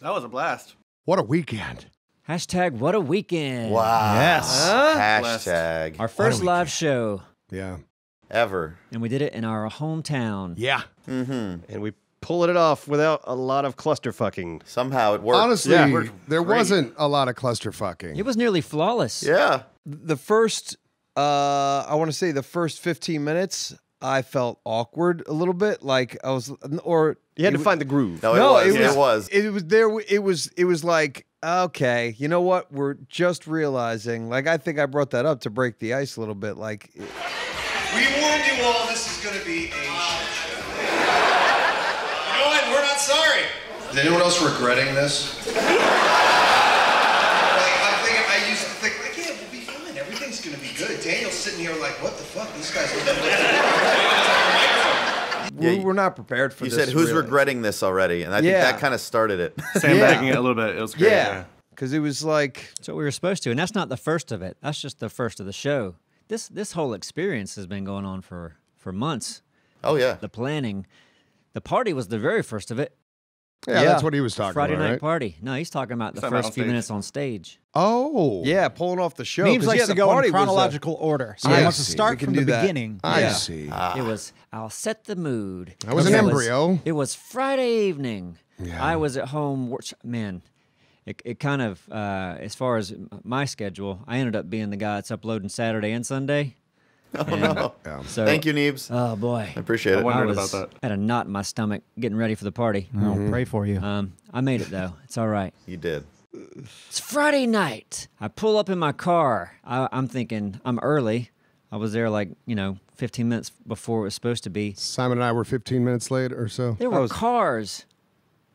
That was a blast. What a weekend. Hashtag what a weekend. Wow. Yes. Hashtag. Our first live show. Yeah. Ever. And we did it in our hometown. Yeah. And we pulled it off without a lot of clusterfucking. Somehow it worked. Honestly, Yeah. there wasn't a lot of clusterfucking. It was nearly flawless. Yeah. The first, I want to say the first 15 minutes, I felt awkward a little bit. Like I was, or You had to find the groove. No, no, it was. It was there. It was like, okay, you know what? We're just realizing. Like I think I brought that up to break the ice a little bit. Like We warned you all this is going to be a shit show. You know what? We're not sorry. Is anyone else regretting this? Like, I used to think, like, yeah, we'll be fine. Everything's going to be good. Daniel's sitting here like, what the fuck? This guy's we're not prepared for You this. said, who's really. regretting this already? And I think that kind of started it. Sandbagging it a little bit. It was great. Yeah, because it was like That's what we were supposed to. And that's not the first of it. That's just the first of the show. This whole experience has been going on for months. Oh, yeah. The planning. The party was the very first of it. Yeah, that's what he was talking Friday about, night right? party. No, he's talking about the Talking about first on few stage. minutes on stage. Oh. yeah, pulling off the show. Neebs 'Cause, likes yeah, to the go party in was, chronological order. So I he wants to see. start We can from the do that. beginning. I Yeah. see. It was, I'll set the mood. That was an embryo. It was Friday evening. Yeah. I was at home. Man, it kind of, as far as my schedule, I ended up being the guy that's uploading Saturday and Sunday. Oh, no. So, Thank you, Neebs. Oh, boy. I appreciate I it. wondered was- about that. had a knot in my stomach getting ready for the party. I'll pray for you. I made it, though. It's all right. You did. It's Friday night. I pull up in my car. I'm thinking I'm early. I was there 15 minutes before it was supposed to be. Simon and I were 15 minutes late or so. There were cars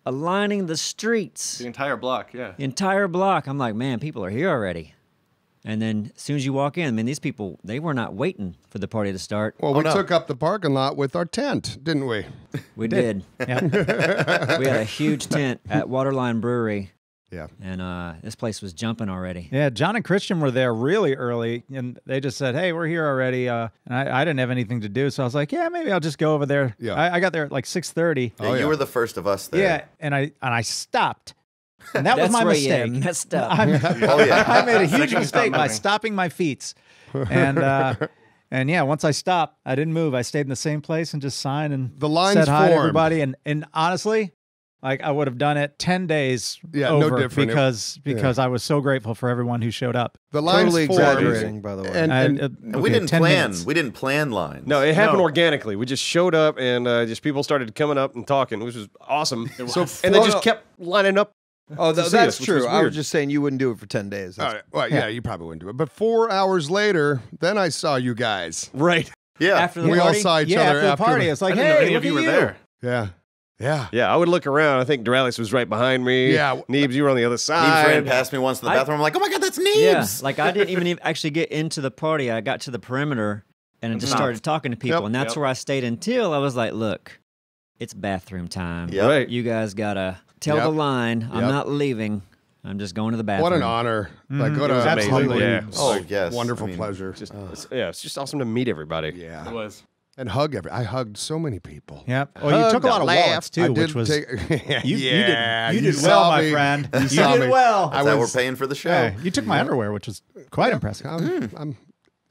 aligning the streets. The entire block, yeah. The entire block. I'm like, man, people are here already. And then as soon as you walk in, I mean, these people, they were not waiting for the party to start. Well, we no. took up the parking lot with our tent, didn't we? We did. Yep. We had a huge tent at Waterline Brewery, Yeah. and this place was jumping already. Yeah, John and Christian were there really early, and they just said, hey, we're here already. And I didn't have anything to do, so I was like, yeah, maybe I'll just go over there. Yeah. I got there at like 6:30. Yeah, you were the first of us there. Yeah, and I stopped. And that was That's my where mistake. you messed up. Oh, yeah. I made a huge Second you mistake stopped by moving. stopping my feet. And yeah, once I stopped, I didn't move. I stayed in the same place and just signed and The lines said hi to formed. everybody. And honestly, like I would have done it 10 days Yeah, no over different. because I was so grateful for everyone who showed up. The lines totally formed. exaggerating, by the way. And, And we okay, didn't 10 plan. minutes. We didn't plan lines. No, it happened No. organically. We just showed up and just people started coming up and talking, which was awesome. So and they just kept lining up. Oh, to see that's us, which true. was I was weird. just saying you wouldn't do it for 10 days. all That's- right. Well, yeah, you probably wouldn't do it. But 4 hours later, then I saw you guys. Right. Yeah. After the We all party, saw each Yeah, other after the party, it's I like, didn't know hey, any look of you at were you. there. Yeah. Yeah. Yeah, I would look around. I think Duralis was right behind me. Yeah. Neebs, you were on the other Neebs ran side. past me once in the bathroom. I'm like, oh my God, that's yeah, Neebs. like I didn't even actually get into the party. I got to the perimeter and I just stopped. started talking to people, Yep. and that's Yep. where I stayed until I was like, look, it's bathroom time. Yep. Right. You guys gotta tell Yep. the line. I'm Yep. not leaving. I'm just going to the bathroom. What an honor. Like, what It was a amazing. humbling, Yeah. Oh, yes. wonderful I mean, pleasure. It's just awesome to meet everybody. Yeah. It was. And I hugged so many people. Yep. Well, you took a lot of wallets I too, did which was take, you yeah, did saw well, my me. friend. You You saw did me. well. That's how we're paying for the show. Yeah, you took my underwear, which was quite impressive. I'm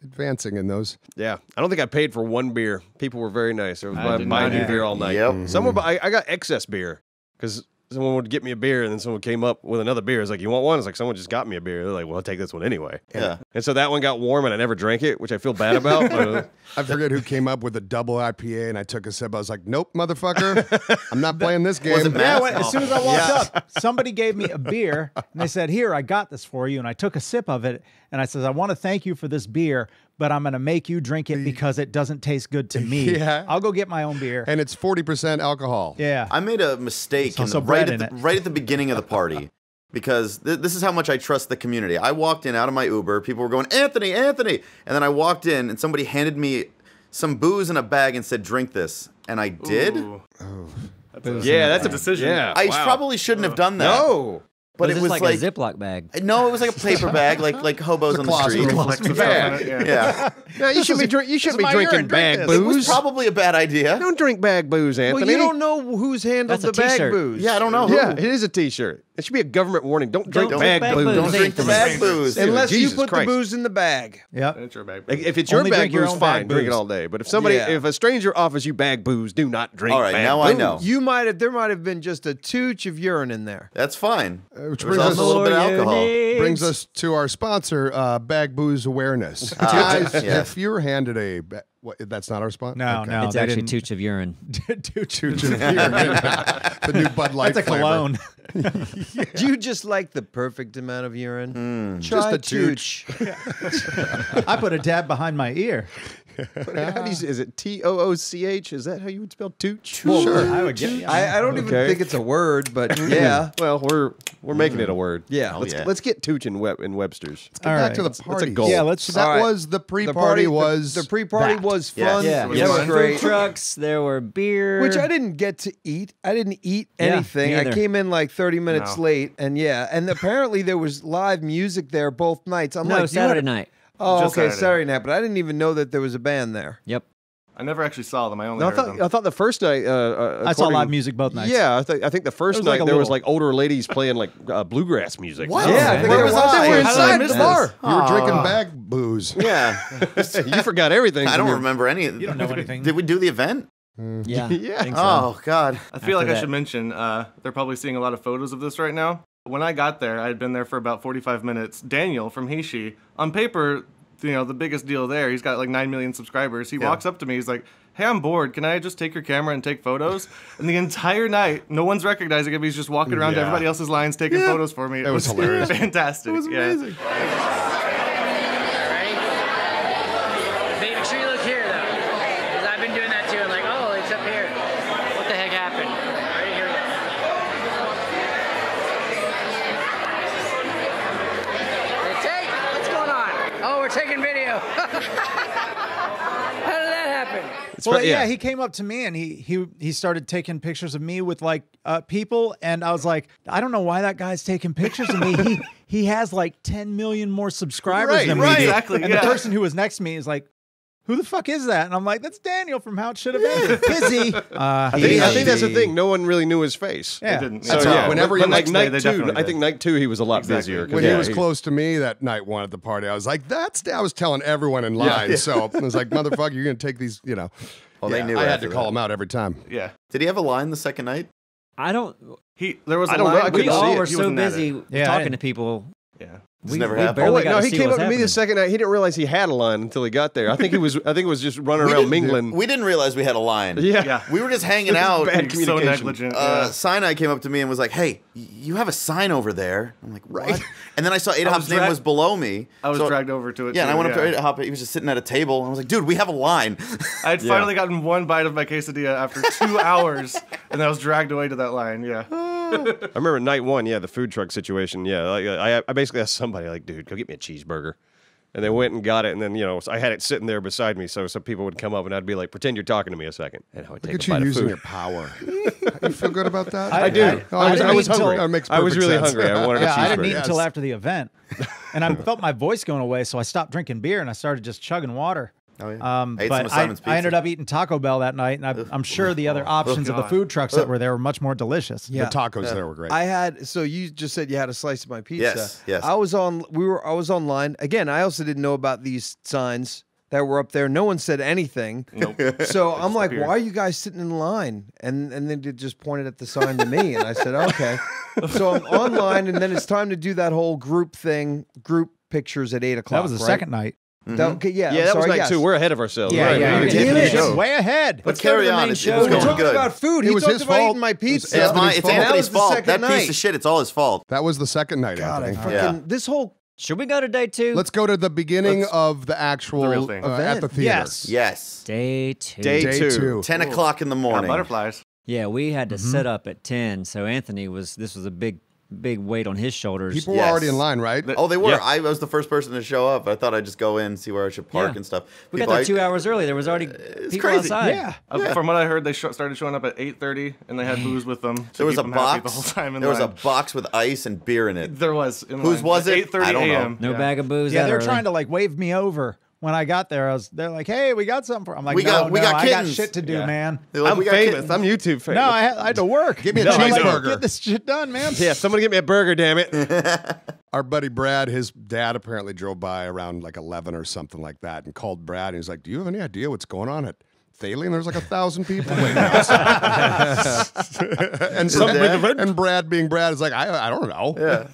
advancing in those. Yeah, I don't think I paid for one beer. People were very nice. They were I did buying not you either. beer all night. Yep. Some were, I got excess beer because someone would get me a beer and then someone came up with another beer. It's like, you want one? It's like, someone just got me a beer. They're like, well, I'll take this one anyway. Yeah. And so that one got warm and I never drank it, which I feel bad about. But, I forget who came up with a double IPA, and I took a sip. I was like, nope, motherfucker. I'm not playing this game. Was it Yeah, Matt? as soon as I walked up, somebody gave me a beer and they said, here, I got this for you. And I took a sip of it and I said, I want to thank you for this beer, but I'm going to make you drink it because it doesn't taste good to me. Yeah. I'll go get my own beer. And it's 40% alcohol. Yeah. I made a mistake also bread in it. right at the beginning of the party because this is how much I trust the community. I walked in out of my Uber. People were going, Anthony, Anthony. And then I walked in and somebody handed me some booze in a bag and said, drink this. And I did. Ooh. yeah, that's a decision. Yeah, I wow. probably shouldn't have done that. No. But was it this was like a Ziploc bag? No, it was like a paper bag, like hobos on the street. Yeah. Yeah. No, you shouldn't be my drinking urine. Drink bag this. It was booze. probably a bad idea. Don't drink bag booze, Anthony. Well, you don't know who's handled That's a the bag t-shirt. booze. Yeah, I don't know who. Yeah, it is a T-shirt. It should be a government warning. Don't drink Don't bag drink booze. bag Don't drink the bag booze. Unless you Jesus put Christ. the booze in the bag. Yep. It's your bag. Like, if it's your Only bag drink your booze, own fine, bag drink it booze. all day. But if somebody, Yeah. if a stranger offers you bag booze, do not drink. All right, bag now booze. I know. There might have been just a tooch of urine in there. That's fine. Which There's brings us, also a little bit of alcohol. brings us to our sponsor, Bag Booze Awareness. Ah, Guys, yes. if you're handed a... What, that's not our sponsor? No, no. It's they actually didn't- tooch of urine. Tooch. The new Bud Light That's a flavor. cologne. Do you just like the perfect amount of urine? Just Try a tooch. I put a dab behind my ear. How do you, is it Tooch? Is that how you would spell tooch? Sure. I would get. I don't even Okay. think it's a word, but yeah. Well, we're making it a word. Yeah. Oh, Let's yeah. Let's get tooch in Webster's. Get back to the party. goal. Yeah, let's. So that All right. was the The pre-party was the pre-party that. was Yes. fun. Yeah, It there was were great. food trucks. There were beer. Which I didn't get to eat. I didn't eat Yeah, anything. me I either. came in like 30 minutes No. late, and and apparently there was live music there both nights. I'm No, like, you Saturday had- night. Oh, Just okay, Saturday. Saturday night. But I didn't even know that there was a band there. Yep. I never actually saw them. I only No, I heard thought them. I thought the first night. I saw live music both nights. Yeah, I think the first was night like a there was little- like older ladies playing like bluegrass music. What? Yeah, I Okay. think Where there was was. I? They were How did I inside miss the bar. You were drinking bag booze. Yeah. You forgot everything. I from don't your- remember any. You don't know anything. Did we do the event? Yeah. Yeah. Think so. Oh, God. I feel like After I that- should mention they're probably seeing a lot of photos of this right now. When I got there, I had been there for about 45 minutes. Daniel from Heishi, on paper, the biggest deal there. He's got like 9 million subscribers. He walks up to me. He's like, "Hey, I'm bored. Can I just take your camera and take photos?" And the entire night, no one's recognizing him. He's just walking around to Yeah. everybody else's lines taking photos for me. It was hilarious. Fantastic. It was amazing. Make sure you look here, though. Because I've been doing that too. I'm like, oh, it's up here. What the heck happened? All right, here we go. Hey, take. What's going on? Oh, we're taking video. How did that happen? Well, yeah, he came up to me and he started taking pictures of me with like people, and I was like, I don't know why that guy's taking pictures of me. He has like 10 million more subscribers than me. right, do. exactly, And yeah. the person who was next to me is like, who the fuck is that? And I'm like, that's Daniel from How It Should Have Been. Busy. I think that's the thing. No one really knew his face. Yeah. They didn't. So That's yeah, right. Whenever but he- like next day, night they two, definitely I think did. night two he was a lot Exactly. busier. 'cause, When yeah, he was close to me that night one at the party, I was like, I was telling everyone in line. So I was like, motherfucker, you're going to take these, Well, Yeah, they knew I had after to call that. him out every time. Yeah. Did he have a line the second night? I don't. There was a I don't know. line. I but couldn't We he- see all it. were he so wasn't at busy it. Yeah, I talking didn't- to people. Yeah. We, never we happened. barely Oh wait, got no, to he see came what's up to me the happening. second night. He didn't realize he had a line until he got there. I think it was just running around mingling. We didn't realize we had a line. Yeah. Yeah. We were just hanging out. bad So communication. negligent. Yeah. Sinai came up to me and was like, "Hey, you have a sign over there." I'm like, "What?" And then I saw Adahop's was name dra- was below me. I was So- dragged over to it. Yeah, and I too, went up to Adahop. He was just sitting at a table. I was like, "Dude, we have a line." I had finally gotten one bite of my quesadilla after 2 hours, and I was dragged away to that line. Yeah. I remember night one, the food truck situation. Yeah, like, I basically asked somebody, like, dude, go get me a cheeseburger. And they went and got it, and then, so I had it sitting there beside me, so some people would come up, and I'd be like, pretend you're talking to me a second. And I would Look take at a bite you of using food. your power. You feel good about that? I do. I didn't was eat until- hungry. That makes I was perfect really sense. hungry. I wanted a Yeah, I cheeseburger. didn't eat Yes. until after the event, and I felt my voice going away, so I stopped drinking beer and I started just chugging water. Oh, yeah. I ate some of Simon's I ended pizza. up eating Taco Bell that night, and I'm sure the other options of the food trucks that were there were much more delicious. The tacos there were great. I had so you just said you had a slice of my pizza. Yes, yes. I was online. Again, I also didn't know about these signs that were up there. No one said anything. Nope. So I'm like, appeared. why are you guys sitting in line? And then they just pointed at the sign to me, and I said, okay. So I'm online, and then it's time to do that whole group pictures at 8 o'clock. That was the right? second night. Okay, yeah, Yeah, I'm that was sorry, night yes. two. We're ahead of ourselves. Yeah, Right, yeah, we you're didn't damn do it. the show. Way ahead. Let's go to carry the on. main It's show. it's We're going talking good. about food. It He was talked his about fault. eating my pizza. It's Anthony's It's fault. And that Anthony's was the fault. second That piece night. of shit. It's all his fault. That was the second night, God, I Anthony. fucking Yeah. this whole Should we go to day two? Let's go to the beginning of the actual The real thing. at the theater. Yes. Yes. Day two. Day Day two. two. 10 o'clock in the Got morning. butterflies. Yeah, we had to set up at 10, so Anthony this was a big weight on his shoulders. People Yes. were already in line, right? Oh, they were. Yeah. I was the first person to show up. I thought I'd just go in, see where I should park Yeah. and stuff. We got People, there 2 hours early. There was already people crazy. outside. Yeah. From what I heard, they started showing up at 8:30, and they had booze with them. To There was keep a them happy box. the whole time in There was a line. box with ice and beer in it. There was. In Whose line. was At it? 8:30 I don't know. a.m. No Yeah. bag of booze. Yeah, that they're early. trying to like wave me over when I got there, they're like, "Hey, we got something for." I'm like, We got I got kittens." shit to do, Yeah. man. They're like, I'm "We got famous. kittens." I'm YouTube famous. No, I had to work. Give me a No, I'm like, cheeseburger. Get this shit done, man. Yeah, somebody get me a burger, damn it. Our buddy Brad, his dad apparently drove by around like 11 or something like that and called Brad. And he's like, "Do you have any idea what's going on at Thalian? There's like 1,000 people waiting outside." and Brad, being Brad, is like, I don't know. Yeah.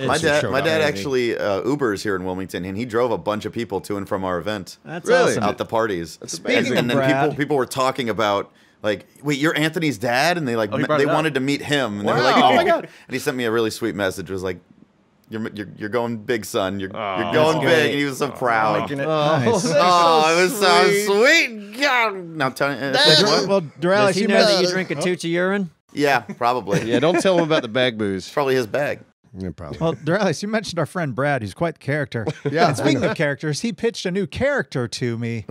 My just showed dad up. actually Ubers here in Wilmington, and he drove a bunch of people to and from our event. That's Really? awesome. Out the parties. Speaking and of then Brad. people were talking about like, wait, you're Anthony's dad, and they like he brought they it up. wanted to meet him, and they were like, oh my god, and he sent me a really sweet message. It was like, you're going big, son. You're going big, and he was so proud. Making it. Nice. Oh, it was so sweet. God. Now I'm telling you, Well, Does Doralis, he you know that you mentioned drink a tooch of urine? yeah, probably. Yeah, don't tell him about the bag booze. Probably his bag. Yeah, probably. well, Doralis, you mentioned our friend Brad, who's quite the character. Yeah, And speaking of characters, he pitched a new character to me,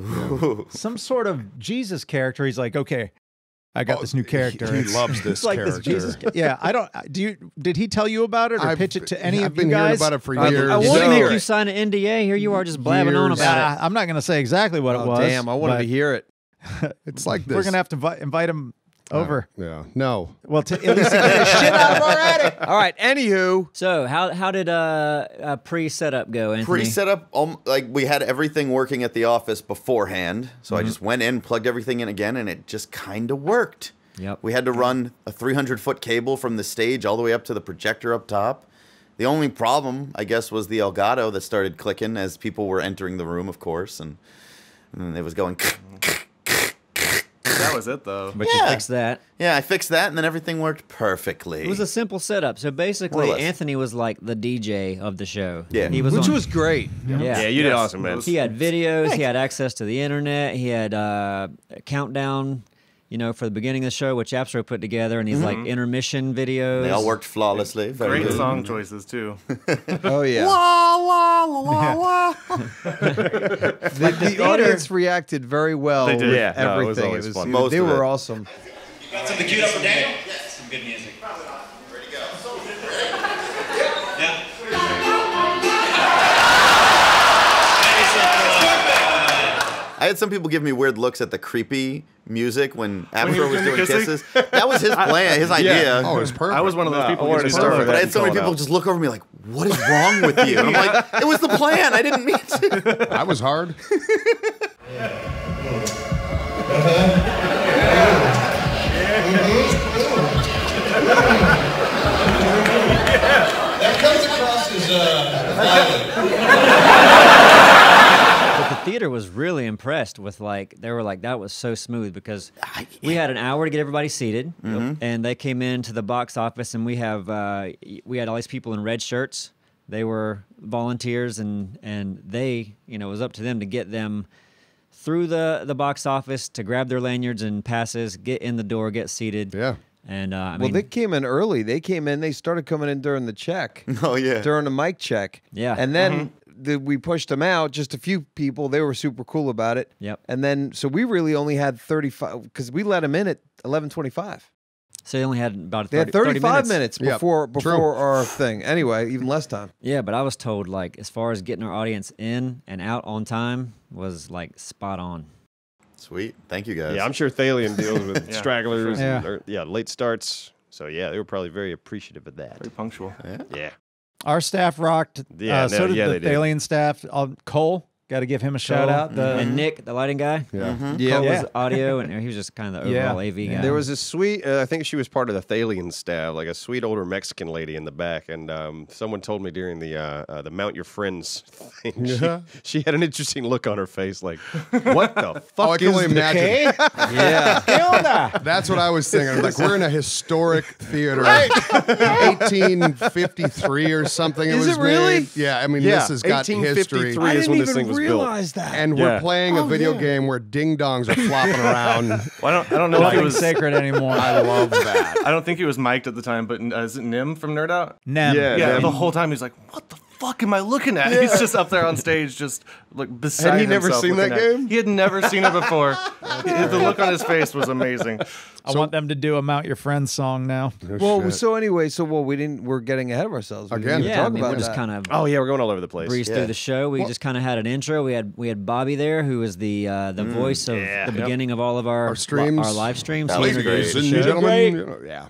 some sort of Jesus character. He's like, "Okay, I got this new character. He It's- loves this it's like character. this Jesus. Yeah, I don't. Did he tell you about it or pitch it to any I've of been you hearing guys? about it for I years. want to No. make you sign an NDA. Here you are just blabbing on Years. about it. I'm not going to say exactly what it Oh, was. damn, I wanted but to hear it. It's like this. We're going to have to invite him over. Yeah. No. Well, to at least to get the shit out of our attic. All right, anywho. So how did pre-setup go, Anthony? Pre-setup, like we had everything working at the office beforehand, so I just went in, plugged everything in again, and it just kind of worked. Yep. We had to run a 300-foot cable from the stage all the way up to the projector up top. The only problem, I guess, was the Elgato that started clicking as people were entering the room, of course, and it was going. That was it, though. But you Yeah. fixed that. Yeah, I fixed that, and then everything worked perfectly. It was a simple setup. So More or basically, less. Anthony was like the DJ of the show. Yeah. He was Which on, was great. yeah. Yeah, you did awesome, man. He had videos. He had access to the internet. He had a countdown, for the beginning of the show, which Appsro put together, and he's like intermission videos. They all worked flawlessly. Very Great good. song choices, too. Oh, yeah. The audience reacted very well. They did. with Yeah, no, it was everything. always fun. Most They of were it. awesome. Got something queued up for Daniel? Yes. Some good music. Ready to go. Yeah. I had some people give me weird looks at the creepy music when you Appsro were was doing kissing? kisses. That was his plan, his idea. Oh, it was perfect. I was one of those people I who wanted just to start started. But I had so many Call it people out. just look over me like, what is wrong with you? And I'm like, it was the plan. I didn't mean to. I was hard. That comes across as But the theater was really impressed with they were like, that was so smooth because we had an hour to get everybody seated, and they came into the box office, and we had all these people in red shirts. They were volunteers, and they, it was up to them to get them through the box office, to grab their lanyards and passes, get in the door, get seated. Yeah. And I Well, mean, they came in early. They started coming in during the check. Oh, yeah. During the mic check. Yeah. And then we pushed them out, just a few people. They were super cool about it. Yep. And then, so we really only had 35, because we let them in at 11:25. so they only had about They 30, had 35 minutes. minutes Yep. before True. our thing. Anyway, even less time. Yeah, but I was told as far as getting our audience in and out on time was spot on. Sweet. Thank you, guys. Yeah, I'm sure Thalian deals with Yeah, stragglers sure. and late starts. So yeah, they were probably very appreciative of that. Very punctual. Yeah. Our staff rocked. Yeah, So did they the did. Thalian staff. Cole, got to give him a shout out. And Nick, the lighting guy, Yeah. Yeah. Cole was audio, and he was just kind of the Yeah. overall AV guy. There was a sweet, I think she was part of the Thalian staff, like a sweet older Mexican lady in the back. And someone told me during the Mount Your Friends thing, she had an interesting look on her face, like, what the fuck Oh, I can is only this? imagine. Yeah. ¿Qué onda? That's what I was thinking. Like, we're in a historic theater, 1853 or something. Is was it really? made. Yeah, I mean, Yeah, this has got 1853 history. I is didn't when this even thing was built. realize that. And Yeah. we're playing a video game where ding dongs are flopping around. Well, I don't know if it Nothing was. sacred anymore. I love that. I don't think he was mic'd at the time, but is it Nim from Nerd Out? Nem. Yeah. Yeah, Nim. the whole time he's like, "What the fuck am I looking at? He's just up there on stage, just like beside Had he never himself seen that looking at- game? He had never seen it before. The look on his face was amazing. I want them to do a Mount Your Friends song now. Well, so anyway, we're getting ahead of ourselves. We Again. didn't even Yeah, talk I mean, about we're just that. kind of Oh yeah, we're going all over the place. breezed through the show. We just kind of had an intro. We had Bobby there, who was the voice of the beginning of all of our streams. our live streams. That He was introduced great. the Ladies and show. gentlemen, you know, yeah.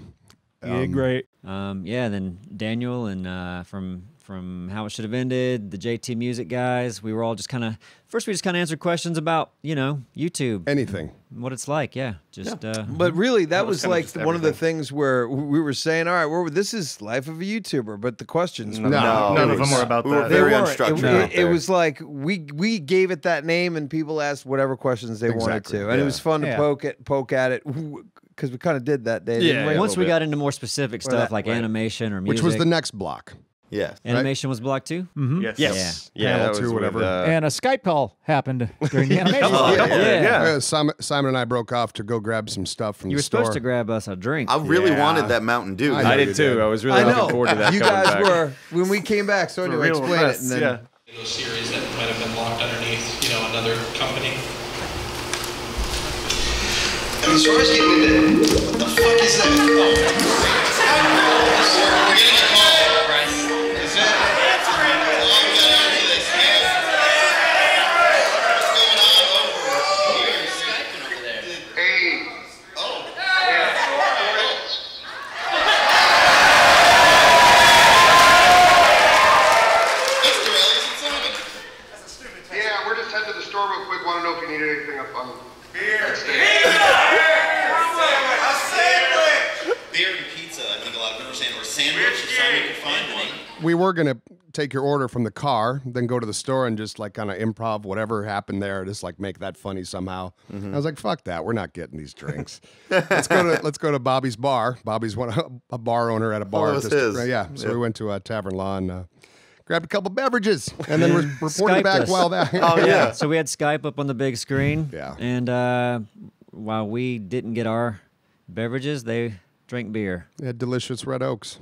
You did great. Yeah, and then Daniel and from How It Should Have Ended, the JT Music guys. We were all just kind of first. We just kind of answered questions about YouTube, Anything. what it's like. Yeah, just But really, that was kinda like just one of the everything. things where we were saying, all right, well, this is life of a YouTuber, but the questions were No, None it of them was- were about we were that. very They weren't. unstructured It, out it there. was like we gave it that name, and people asked whatever questions they wanted Exactly, to, and it was fun to Yeah. poke at it because we kind of did that day. didn't we? once we got into more specific stuff like animation or music, Which was the next block. Yeah. animation was blocked too. Yes. Yes. Yeah. Panel that was two, with, whatever. And a Skype call happened during the animation. Yeah. Simon and I broke off to go grab some stuff from You the were store. supposed to grab us a drink. I really Yeah. wanted that Mountain Dew. I I know did too. I was really I know looking forward to that you coming guys back. were when we came back. So anyway, Real explain it, requests, and then yeah. Those series that might have been locked underneath, another company. And as far as getting into what the fuck is that? Oh, we're getting a call. Is that? Well, I'm gonna answer this. What's going on over here? Hey. Oh. That's Dorelli's and Simon. Yeah, we're just heading to the store real quick. Want to know if you need anything up on Beer and pizza, I think a lot of people are saying, or sandwich, if Simon can find one. We were going to take your order from the car, then go to the store and just like kind of improv whatever happened there, just like make that funny somehow. I was like, fuck that. We're not getting these drinks. let's go to Bobby's bar. Bobby's a bar owner at a bar. that was his. Yeah. So we went to a Tavern Lawn, grabbed a couple beverages, and then reported Skyped back us. while that. Oh, yeah. So we had Skype up on the big screen. Yeah. And while we didn't get our beverages, they drank beer. They had delicious red oaks.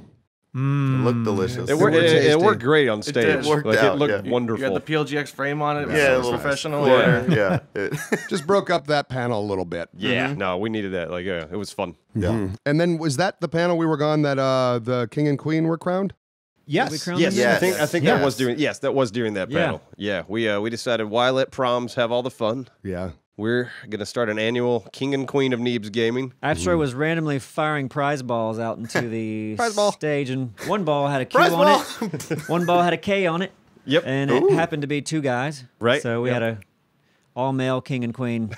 It looked delicious. It worked, tasty. it worked great on stage. did. Worked Like, out, it looked yeah. You wonderful. had the PLGX frame on it. It was Yeah, so a little professional. Yeah. Just broke up that panel a little bit. Yeah, no, we needed that. Like, it was fun. Yeah. And then was that the panel we were gone that the king and queen were crowned? Yes. We crowned Yes, them? Yes. I think that was during. Yes, that was during that Yeah. panel. Yeah, we decided why let proms have all the fun. Yeah. We're gonna start an annual King and Queen of Neebs gaming. Astro was randomly firing prize balls out into the Prize ball. stage, and one ball had a Q Prize on ball. it. One ball had a K on it. Yep. And it happened to be two guys. Right. So we Yep. had a all-male king and queen.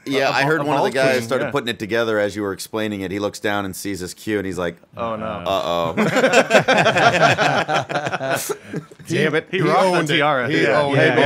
Yeah, I heard a one of the bald guys king, started yeah. putting it together as you were explaining it. He looks down and sees his cue, and he's like, Oh, no. "Uh-oh." Damn it. He rocked owned the it. tiara. He yeah. owned Yeah, it.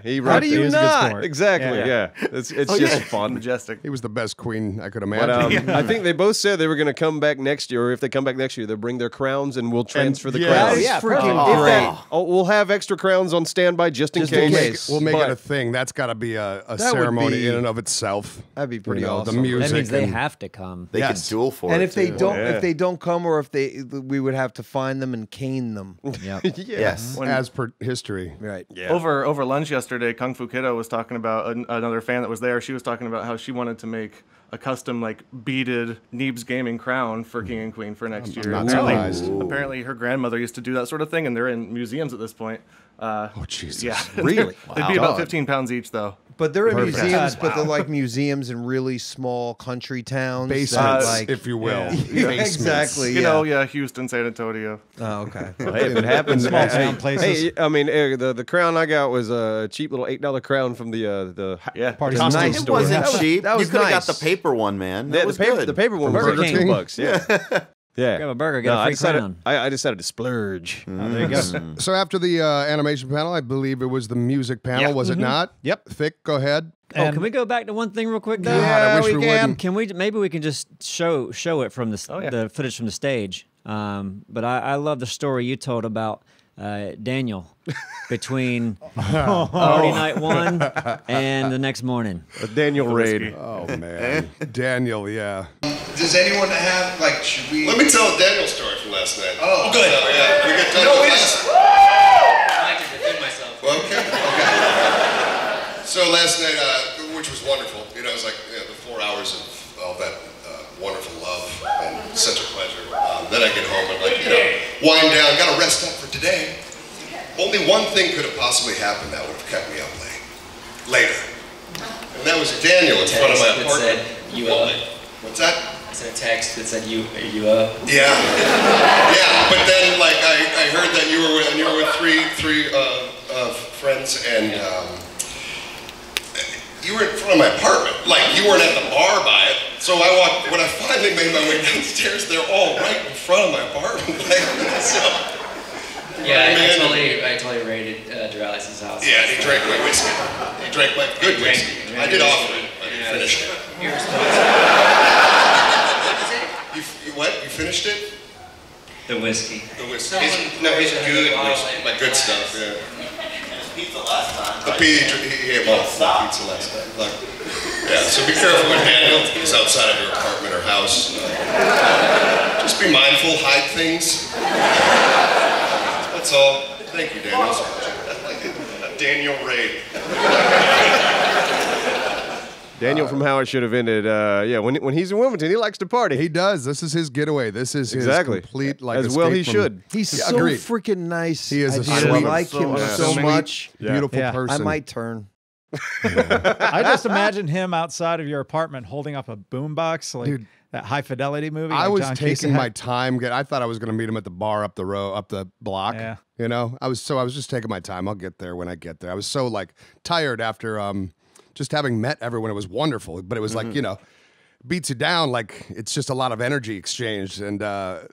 yeah. He how rocked do it. you He was a good not? sport. Exactly. Yeah. Yeah. It's just fun. Majestic. He was the best queen I could But imagine. I think they both said they were going to come back next year, or if they come back next year, they'll bring their crowns and we'll transfer the yeah. That crowns. is yeah, freaking perfect. great. Oh, we'll have extra crowns on standby just in Just in case. case. We'll make But- it a thing. That's got to be a would ceremony be- in and of itself. That'd be pretty You know, awesome. The music. That means they and- have to come. They Yes. could duel for And it, if they too. don't, Yeah. if they don't come, or if we would have to find them and cane them. Yep. Yes. as per history. Right. Yeah. Over lunch yesterday, Kung Fu Kiddo was talking about another fan that was there. She was talking about how she wanted to make a custom like beaded Neebs gaming crown for King and Queen for next year. not Apparently- surprised. Apparently, her grandmother used to do that sort of thing, and they're in museums at this point. Oh Jesus! Yeah, Really? They'd be about 15 pounds each, though. But they're in Perfect. museums, but they're like museums in really small country towns. that, Basements, like, if you will. Yeah, Basements. exactly. You know, yeah, Houston, San Antonio. Oh, okay. Well, hey, if it happens, Small hey, town places. Hey, I mean, the crown I got was a cheap little $8 crown from the Yeah. Party costume nice. It store. wasn't That was- cheap. that was you could have nice. got the paper one, man. Yeah, That was the paper, good. the paper one was Burger like King. $2. Yeah. Yeah. Grab a burger, get No, a I free decided, crown. I decided to splurge. There you go. So after the animation panel, I believe it was the music panel, Yeah. was it not? Yep. Thick, go ahead. Oh, And- can we go back to one thing real quick? Though? God, I wish we we can. wouldn't. Can we? Maybe we can just show it from the Oh, yeah. the footage from the stage. But I love the story you told about Daniel between party night one and the next morning. Daniel Raid. whiskey. Oh man, Daniel, yeah. Does anyone have, like, should we... Let me tell Daniel's story from last night. Oh, good. So, yeah, we get done No, with wait a last- second. So last night, which was wonderful, you know, it was like the 4 hours of all that wonderful love and such a pleasure. Then I get home and wind down, gotta rest up for today. Only one thing could have possibly happened that would have kept me up later. And that was Daniel in front of my apartment. Said, you up. What's that? I sent a text that said, you up? Yeah. Yeah, but then I heard that you were with three friends and you were in front of my apartment. Like you weren't at the bar by it. So when I finally made my way downstairs, they're all right in front of my apartment. Yeah, I totally raided Duralis's house. Yeah, he drank my whiskey. He drank my good whiskey. I did offer it. I didn't finish it. You're responsible. What? You finished it? The whiskey. The whiskey. It's good whiskey. Like good stuff, yeah. Pizza last time. The pizza, he ate one pizza last time. Yeah, so be careful when Daniel is outside of your apartment or house. Just be mindful, hide things. That's all. Thank you, Daniel. Daniel Ray. Daniel from How It Should Have Ended. Yeah, when he's in Wilmington, he likes to party. He does. This is his getaway. This is his complete as well. He should. He's so freaking nice. He is a I sweet, like him so much. Beautiful person. I might turn. I just imagine him outside of your apartment holding up a boombox, like Dude, that High Fidelity movie. I like was John taking Cusack. my time. I thought I was going to meet him at the bar up the block. Yeah. You know, I was just taking my time. I'll get there when I get there. I was so tired after just having met everyone. It was wonderful, but it was beats you down. Like it's just a lot of energy exchanged. And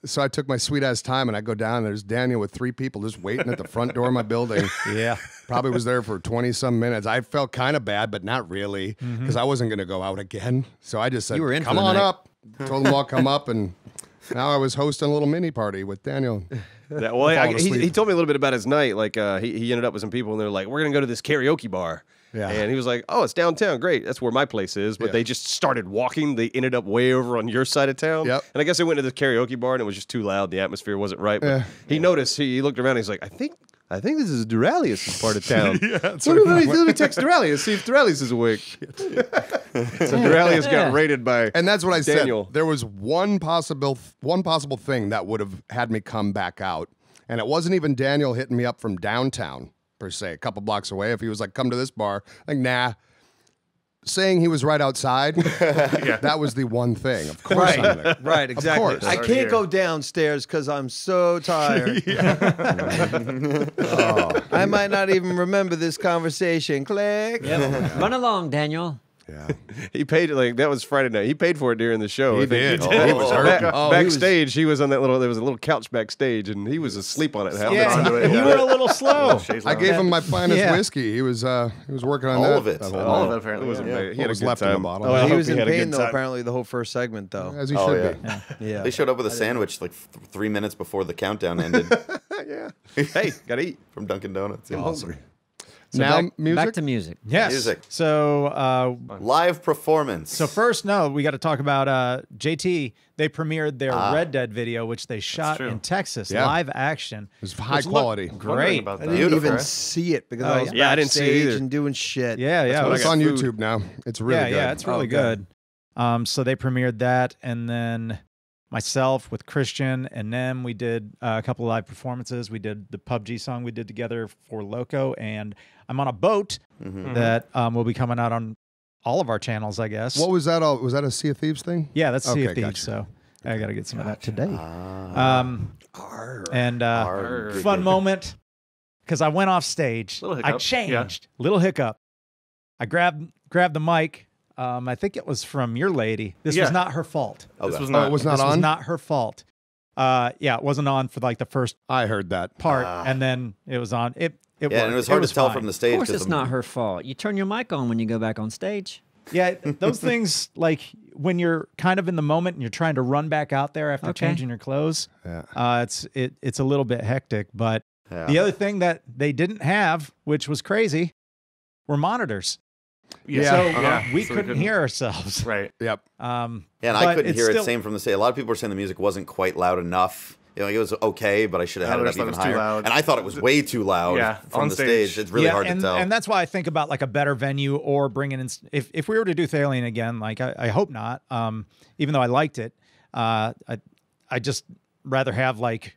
so I took my sweet ass time and I go down. There's Daniel with 3 people just waiting at the front door of my building. Yeah. Probably was there for 20 some minutes. I felt kind of bad, but not really because I wasn't going to go out again. So I just said, come on up. Told them all come up. And now I was hosting a little mini party with Daniel. Yeah, well, he told me a little bit about his night. Like he ended up with some people and they're like, we're going to go to this karaoke bar. Yeah. And he was like, oh, it's downtown. Great. That's where my place is. But they just started walking. They ended up way over on your side of town. Yep. And I guess they went to this karaoke bar and it was just too loud. The atmosphere wasn't right. But he noticed, he looked around and he's like, I think this is Duralius' part of town. Let me text Duralius, see if Duralius is awake. So Duralius got raided by And that's what I Daniel. said. There was one possible thing that would have had me come back out. And it wasn't even Daniel hitting me up from downtown, per se, a couple blocks away. If he was like, come to this bar, like, nah. Saying he was right outside, that was the one thing. Of course I'm there. Right, exactly. Of course. I can't go downstairs because I'm so tired. I might not even remember this conversation. Click. Yep. Run along, Daniel. Yeah. He paid that was Friday night. He paid for it during the show. He did. He was hurt. Backstage, he was on that there was a little couch backstage, and he was asleep on it. Yeah, you were a little slow. I gave him my finest whiskey. He was working on all that. of it. All of it, apparently. He had a was good left in time. the bottle. Oh, I He hope was in had a pain good though. time. Apparently, the whole first segment though. As he should be. Yeah. They showed up with a sandwich like 3 minutes before the countdown ended Yeah. Hey, gotta eat. from Dunkin' Donuts. Yeah. Awesome. So Now, back, music? Back to music. Yes. Music. So Live performance. So first, we got to talk about JT. They premiered their Red Dead video, which they shot in Texas, live action. It was high which quality. looked great. About I that. didn't Beautiful. even see it because I was yeah, I didn't see it backstage either. and doing shit. Yeah, It's on YouTube now. It's really good. Yeah, it's really good. So they premiered that, and then myself with Christian and Nem, we did a couple of live performances. We did the PUBG song we did together for Loco, and I'm on a boat that will be coming out on all of our channels, I guess. What was that? Was that a Sea of Thieves thing? Yeah, that's Sea of Okay, Thieves. gotcha. So I got to get some of that today. Arr. Fun moment because I went off stage. Little I hiccup. changed. Little hiccup. I grabbed the mic. I think it was from your lady. This was not her fault. This was Oh, not. it was not This on? was not her fault. Yeah, it wasn't on for like the first I heard that. part, and then it was on. It Yeah, worked. and it was hard to tell fine. from the stage. Of course, 'cause it's not her fault. You turn your mic on when you go back on stage. Yeah, those things like when you're kind of in the moment and you're trying to run back out there after Okay. changing your clothes. Yeah. It's a little bit hectic, but the other thing that they didn't have, which was crazy, were monitors. Yeah. So we couldn't hear ourselves. Right. Yep. Yeah, and I but couldn't it's hear it. still- Same from the stage. A lot of people were saying the music wasn't quite loud enough. You know, it was okay, but I should have had it up even too higher. loud. And I thought it was way too loud from on the stage. It's really hard to tell. And that's why I think about like a better venue or bringing in. If we were to do Thalian again, like I hope not. Even though I liked it, I just rather have like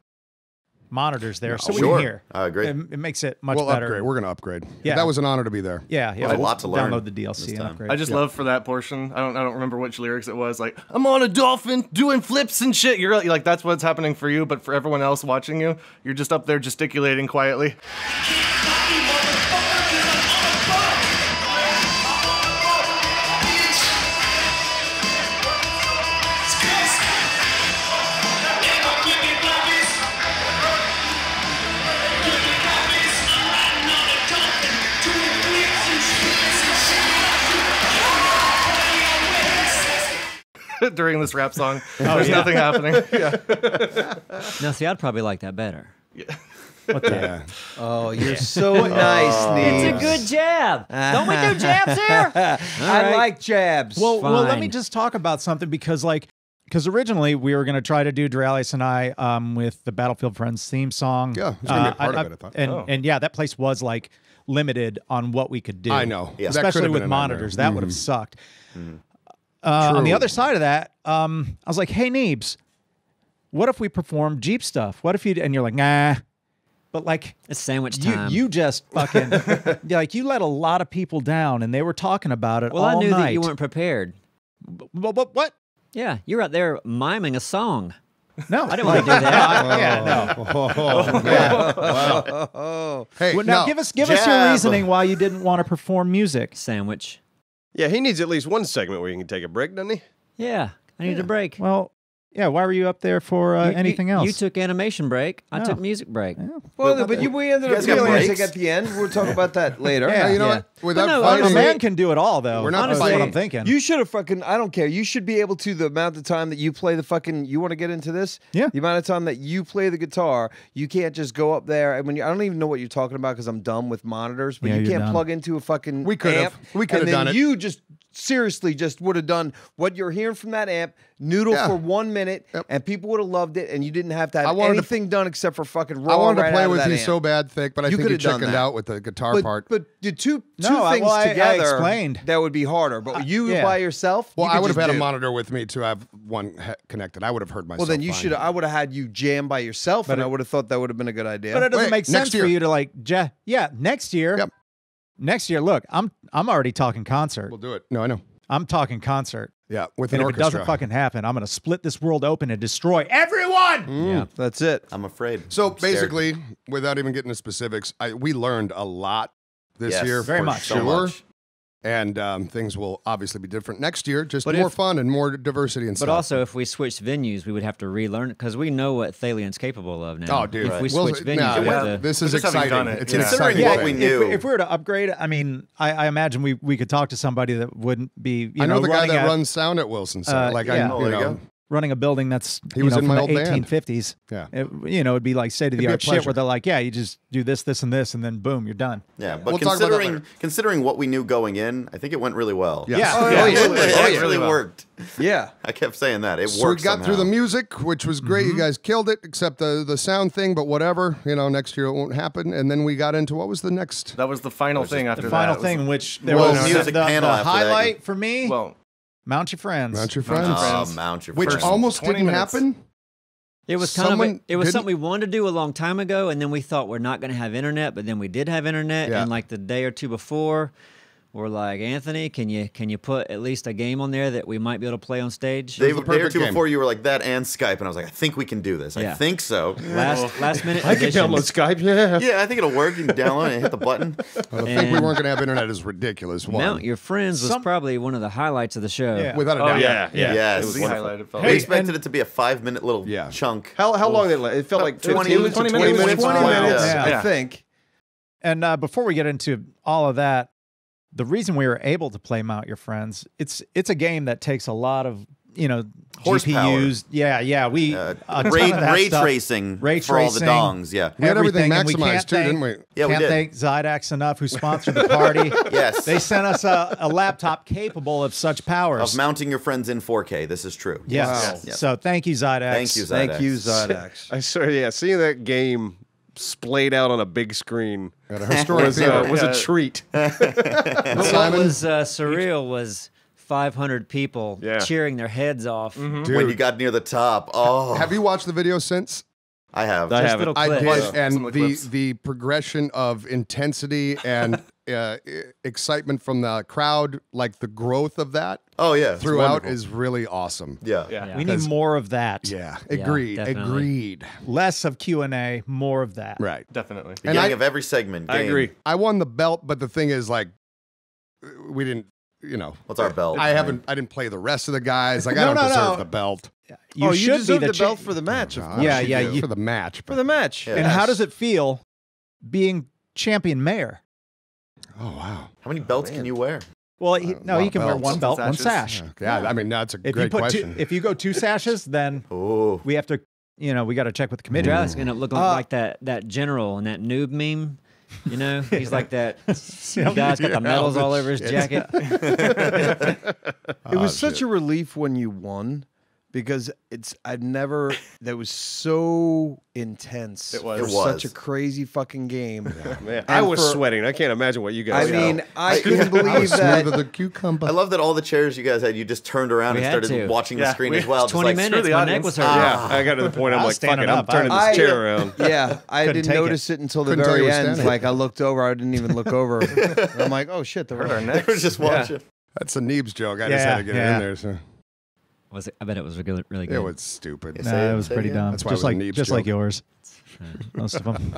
monitors there so we can hear. I agree. It makes it much We'll better. upgrade. We're going to upgrade. Yeah. That was an honor to be there. Yeah, yeah. Well, a lot to learn Download the this DLC and time. upgrade. I just love for that portion. I don't remember which lyrics it was. Like, I'm on a dolphin doing flips and shit. You're like, that's what's happening for you, but for everyone else watching you, you're just up there gesticulating quietly. During this rap song, there's nothing happening. No, see, I'd probably like that better. Yeah. Oh, you're so nice, Neebs. It's a good jab. Don't we do jabs here? I like jabs. Well, let me Fine. just talk about something because originally we were going to try to do Duralis and I with the Battlefield Friends theme song. Yeah, it was gonna be a part of it, I thought. And yeah, that place was like limited on what we could do. I know. Yeah. That Especially could've with been a nightmare. monitors. That would have sucked. On the other side of that, I was like, hey, Neebs, what if we perform Jeep stuff? What if you, and you're like, nah. But like, It's sandwich time. you just fucking, like, you let a lot of people down and they were talking about it well, all I knew night. that you weren't prepared. What? Yeah, you're out there miming a song. No. I didn't want to do that. Yeah, no. Oh. Hey, Well, now no. give us your Jab. reasoning why you didn't want to perform music. Sandwich. Yeah, he needs at least one segment where he can take a break, doesn't he? Yeah, I need a break. Well, yeah, why were you up there for anything else? You took animation break. I Oh. took music break. well, but we ended You up guys got doing music breaks? at the end. We'll talk about that later. Yeah, you know yeah. what? Without no, a fighting, man can do it all, though. We're not Honestly, fighting. what I'm thinking. You should have fucking, I don't care. You should be able to, the amount of time that you play the fucking, you want to get into this? Yeah. The amount of time that you play the guitar, you can't just go up there. And when I don't even know what you're talking about because I'm dumb with monitors, but Yeah, you you're can't dumb. plug into a fucking We could've. amp. We could've and then done it. You just seriously just would have done what you're hearing from that amp, noodle Yeah. for 1 minute, Yep. and people would have loved it, and you didn't have to I have wanted to- anything done except for fucking raw I wanted right to play out of with that you amp. so bad, Thick, but I You think you could've done chickened that. out with the guitar part. But the two No, things well, I together, explained. that would be harder. But you yeah. by yourself, Well, you I could would have just had a do. monitor with me to have one connected. I would have heard myself. Well, then you fine. should. I would have had you jam by yourself, But and it- I would have thought that would have been a good idea. But it doesn't Wait, make next sense year. for you to like, next year. Yep. Next year, look, I'm already talking concert. We'll do it. No, I know. I'm talking concert. Yeah, with And an if it doesn't orchestra. fucking happen, I'm going to split this world open and destroy everyone. Yeah. That's it. I'm afraid. So I'm scared. basically, without even getting into specifics, we learned a lot this Yes, year, very for much. So sure. much. And things will obviously be different next year. Just But more if- fun and more diversity and But stuff. also, if we switched venues, we would have to relearn it because we know what Thalian's capable of now. Oh, dude. If we Well, switch venues, nah, we have to. this is Just having exciting. done it, It's yeah. an Considering exciting what we thing. knew. If we were to upgrade, I mean, I imagine we could talk to somebody that wouldn't be, I know the guy running that a- runs sound at Wilson Center. Like yeah. I, Oh, you there you know, go. running a building that's He was in from my the old band. 1850s. Yeah. It'd be like state of the It'd be a art shit pleasure. where they're like, yeah, you just do this, this, and this, and then boom, you're done. Yeah, but We'll talk about that later. considering what we knew going in, I think it went really well. Yes. Yeah. Oh, yeah. It Oh, yeah. actually worked. Yeah. I kept saying that. It So we worked got through the somehow. music, which was great. You guys killed it, except the sound thing. But whatever, next year it won't happen. And then we got into what was the next? That was the final thing after The that. final was- thing, which there Well, was music the panel after that. highlight for me. Well, Mount your friends. Mount Your Friends, Mount your which friends. almost 20 didn't minutes. happen. It was kind Someone of it was didn't- something we wanted to do a long time ago, and then we thought we're not going to have internet, but then we did have internet, Yeah. and like the day or two before, we're like, Anthony, can you put at least a game on there that we might be able to play on stage? Day, the day or perfect two game. before you were like that and Skype, and I was like, I think we can do this. I Yeah. think so. Last minute. I can additions. download Skype, yeah. Yeah, I think it'll work. You can download it and hit the button. Well, the thing we And- weren't going to have internet is ridiculous. One. Mount Your Friends was probably one of the highlights of the show. Yeah. Without a Oh, doubt. yeah. Yeah. Yes. It was the highlight. It felt We like. expected it to be a 5-minute little Yeah. chunk. How long did it felt like 20 15 20 to minutes. 20 minutes. 20 Wow. minutes, Yeah. I think. And before we get into all of that, the reason we were able to play Mount Your Friends, it's a game that takes a lot of Horsepower. GPUs. Yeah. We a ton ray of that ray stuff. tracing Ray for all the tracing, dongs. Yeah, We had everything and we maximized can't too, thank- didn't we? Yeah, we Can't did. thank Zydax enough, who sponsored the party. Yes. They sent us a laptop capable of such powers. Of mounting your friends in 4K. This is true. Yes. Yes. Yes. So thank you, Zydax. Thank you, Zydax. Thank you, Zydax. I swear, yeah, seeing that game splayed out on a big screen At a historic was, theater. was a treat. But what Simon? was surreal was 500 people Yeah. cheering their heads off. When you got near the top. Oh, Have you watched the video since? I have. I Just haven't. little I clips. did, Some and of the clips. the progression of intensity and excitement from the crowd, like the growth of that Oh yeah, it's throughout wonderful. is really awesome. Yeah. Yeah. We need more of that. Yeah, Yeah, agreed, definitely. agreed. Less of Q&A, more of that. Right. Definitely. Beginning I- of every segment. I game. agree. I won the belt, but the thing is, like, we didn't. What's our belt? I didn't play the rest of the guys. Like, I No, don't no, deserve no. the belt. You should be deserve the, the cha- belt for the match, of Gosh, course. Yeah, you yeah, do. you- for the match. For the match. Yeah. And how Yes. does it feel being champion mayor? Oh wow. How many belts can you wear? Well, he lot of can wear belts. one belt, one Sashes. sash. Yeah, I mean that's a If great you put question. if you go 2 sashes, then Oh, we have to, we got to check with the committee. Drax gonna look like that general in that noob meme. He's like that guy's got the medals all over his jacket. It was such a relief when you won because that was so intense. It was. For It was. such a crazy fucking game. Man, I And was for- sweating. I can't imagine what you guys. I mean, I couldn't I believe was that. smooth as a cucumber. I love that all the chairs you guys had. You just turned around We and had started to. watching the Yeah, screen we- as well. 20 just like, minutes. the My neck audience. was hurting. Yeah, I got to the point. I'm I was like, fuck it, standing I'm up. turning I- this chair around. Yeah, I Couldn't didn't take notice it until the Couldn't tell you very were end. standing. Like I looked over, I didn't even look over. And I'm like, oh shit, the Hurt our they necks. were just watching. That's a Neebs joke. I just had to get it Yeah. in there. So Was it? I bet it was really, really good. it was stupid. Yes. No, Say it was say pretty again. dumb. That's why it just was a like Neebs just like joke. yours. Most of them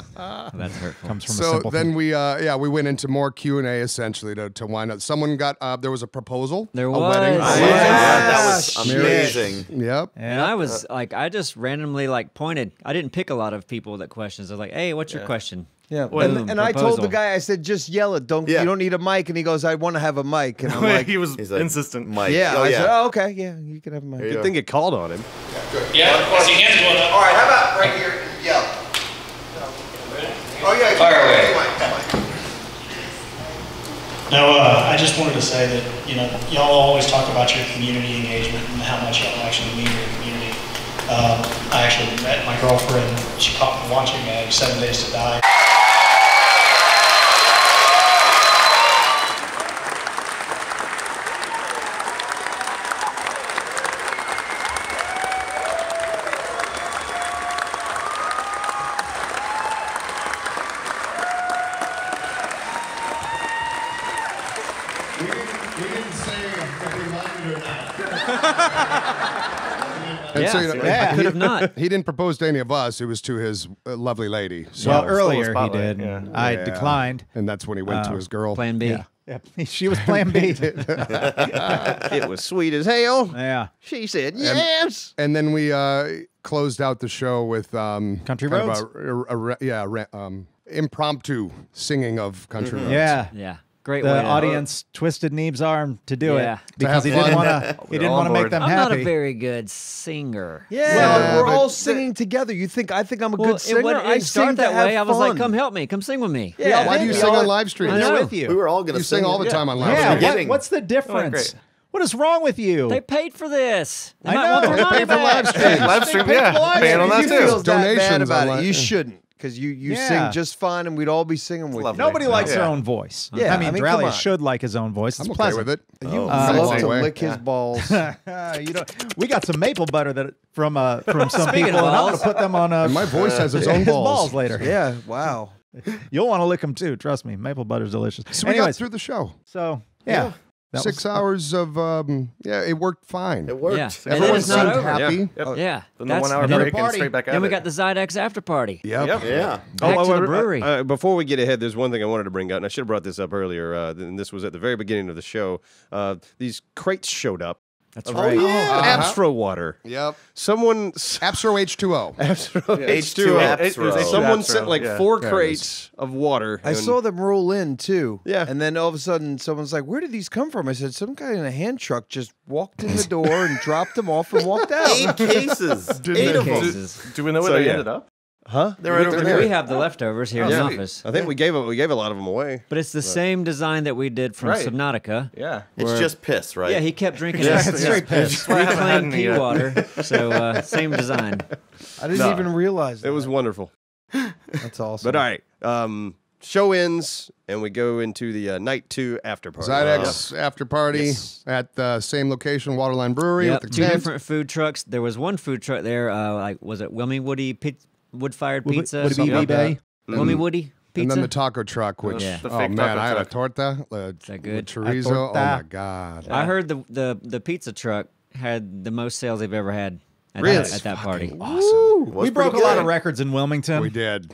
That's hurtful. comes from a So simple. then we went into more Q&A essentially to wind up. Someone got there was a proposal. There a was. wedding. Oh, Yeah, yeah. that was Yes. amazing. Yep. And I was like, I just randomly pointed. I didn't pick a lot of people that questions. I was like, hey, what's your question? Yeah, Boom, and I told the proposal. guy, I said, just yell it. Yeah. You don't need a mic. And he goes, I want to have a mic. And I'm like, he was He's like, insistent. Mike. yeah. Oh, I yeah. said, oh, okay, yeah, you can have a mic. There you Good go. thing it called on him. Yeah, I see hands going up. All right, how about right here? Yell. Oh yeah. Fire away. No, I just wanted to say that, y'all always talk about your community engagement and how much y'all actually mean to your community. I actually met my girlfriend. She caught me watching 7 Days to Die. We didn't say if we liked it or not. And Yeah, so, I could have not. He didn't propose to any of us. It was to his lovely lady. So, well, stole the earlier he spotlight, did. yeah. I Yeah. declined. and that's when he went to his girl. Plan B. Yeah. She was Plan B. It was sweet as hell. Yeah. She said yes. And then we closed out the show with Country kind Roads? of impromptu singing of Country Roads. Yeah. Yeah. Great The way to audience twisted Neeb's arm to do Yeah. it because he have didn't fun. want to. He didn't all want to on make board. them I'm happy. not a very good singer. Yeah, Yeah, we're but- all singing together. I think I'm a Well, good singer. it I didn't sing start to that have way. I was like, fun. come help me. Come sing with me. Yeah, Why do you we sing all- on live stream? I'm I know. there with you. We were all going You to sing all the time on live yeah. stream. Kidding. What's the difference? great. What is wrong with you? They paid for this. They I might know. want their They money paid for back. live stream. Live stream, yeah. Paying on that you too. feel that bad Donations about online. it. You shouldn't, because you Yeah. sing just fine, and we'd all be singing with Lovely. you. Nobody likes their Yeah. own voice. Yeah, I mean, I mean, come Drally on. should like his own voice. It's I'm okay pleasant. with it. You Same love to way. lick his balls. You know, we got some maple butter that from some Speaking people, of and I'm going balls. to put them on And my voice has its own his balls. balls later. Yeah, wow. You'll want to lick them too. Trust me, maple butter's delicious. So we got Anyways, through the show. so yeah, that 6 was- hours of it worked fine. It worked. Yeah. And Everyone then it's not seemed over. happy. Yeah. Then the That's- 1 hour and then break the and party. straight back at Then we it. got the Zydex after party. Yep. Yeah. Back to the brewery. Before we get ahead, there's one thing I wanted to bring out, and I should have brought this up earlier. And this was at the very beginning of the show. These crates showed up That's of right. Abstro water. Yep. Someone Abstro H2O. Abstro H2O. H2O. Someone Abstro, sent like yeah. 4 There it crates of water. I and- saw them roll in too. Yeah. And then all of a sudden, someone's like, "Where did these come from?" I said, "Some guy in a hand truck just walked in the door and dropped them off and walked out." 8 cases. 8 of them. Cases. Do we know where So, they yeah. ended up? Huh? They're right over there. We have the leftovers here in the Yeah. office. I think we gave a lot of them away. But it's the same design that we did from Right. Subnautica. Yeah. It's just piss, right? Yeah, he kept drinking Yeah, his it's straight piss. reclaimed pea water. So same design. I didn't even realize that. It was wonderful. That's awesome. But all right, show ends, and we go into the night 2 after party. Zydex after party Yes. at the same location, Waterline Brewery Yep, with the 2 tent. different food trucks. There was one food truck there, like was it Wilmy Woody wood-fired pizza? Would it be something like B-Bay? that. Wilmy Woody pizza. And then the taco truck, which, Yeah. The oh fake man, taco I had a truck. torta. that good? Chorizo. Oh torta. my God. I heard the pizza truck had the most sales they've ever had at, Really? at that party. Awesome. Was We broke a pretty lot good. of records in Wilmington, We did.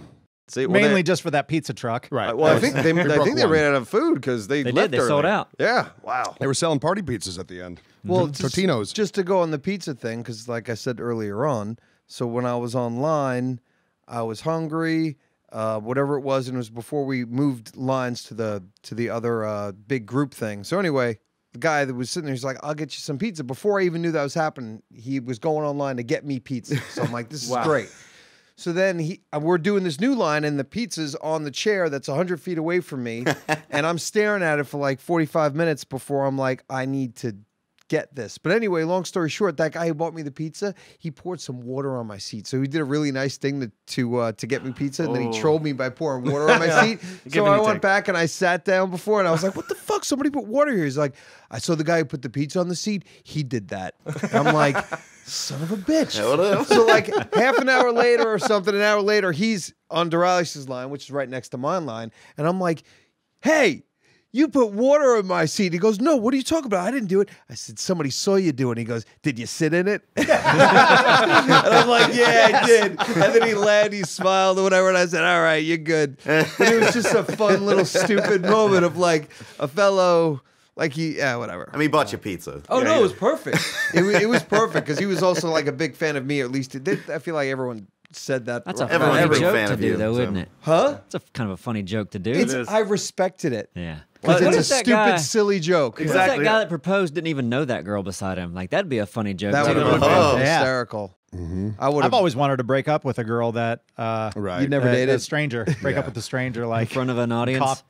See, well, mainly they- just for that pizza truck. Right. well, I think they broke one. ran out of food because they They left did. They sold early. out. Yeah. Wow. They were selling party pizzas at the end. Well, Totino's. just to go on the pizza thing, because like I said earlier on, so when I was online, I was hungry, whatever it was, and it was before we moved lines to the other big group thing. So anyway, the guy that was sitting there, he's like, "I'll get you some pizza." Before I even knew that was happening, he was going online to get me pizza. So I'm like, "This is great." So then we're doing this new line, and the pizza's on the chair that's 100 feet away from me, and I'm staring at it for like 45 minutes before I'm like, I need to get this. But anyway, long story short, that guy who bought me the pizza, he poured some water on my seat. So he did a really nice thing to get me pizza, and then he trolled me by pouring water on my seat. So I went back and I sat down before, and I was like, "What the fuck? Somebody put water here." He's like, "I saw the guy who put the pizza on the seat. He did that." And I'm like, son of a bitch. So like half an hour later or something, an hour later, he's on Duralis's line, which is right next to my line. And I'm like, "Hey, you put water in my seat." He goes, "No, what are you talking about? I didn't do it." I said, "Somebody saw you do it." He goes, "Did you sit in it?" And I'm like, "Yeah, I did." And then he laughed, he smiled or whatever. And I said, "All right, you're good." But it was just a fun little stupid moment of like a fellow... Like whatever. I mean, he bought you pizza. Oh no, it was perfect. it was perfect because he was also like a big fan of me. Or at least I feel like everyone said that. That's a Everyone's funny a big joke fan to of do, you, though, so. isn't it? Huh? It's a kind of a funny joke to do. I respected it. Yeah. Because What it's a if that stupid, guy- silly joke. What if that guy that proposed didn't even know that girl beside him? Like, that'd be a funny joke. That too. would have been Yeah. hysterical. I would I've have. always wanted to break up with a girl that Right. You never a dated. stranger. Break up with a stranger, in like front of an audience.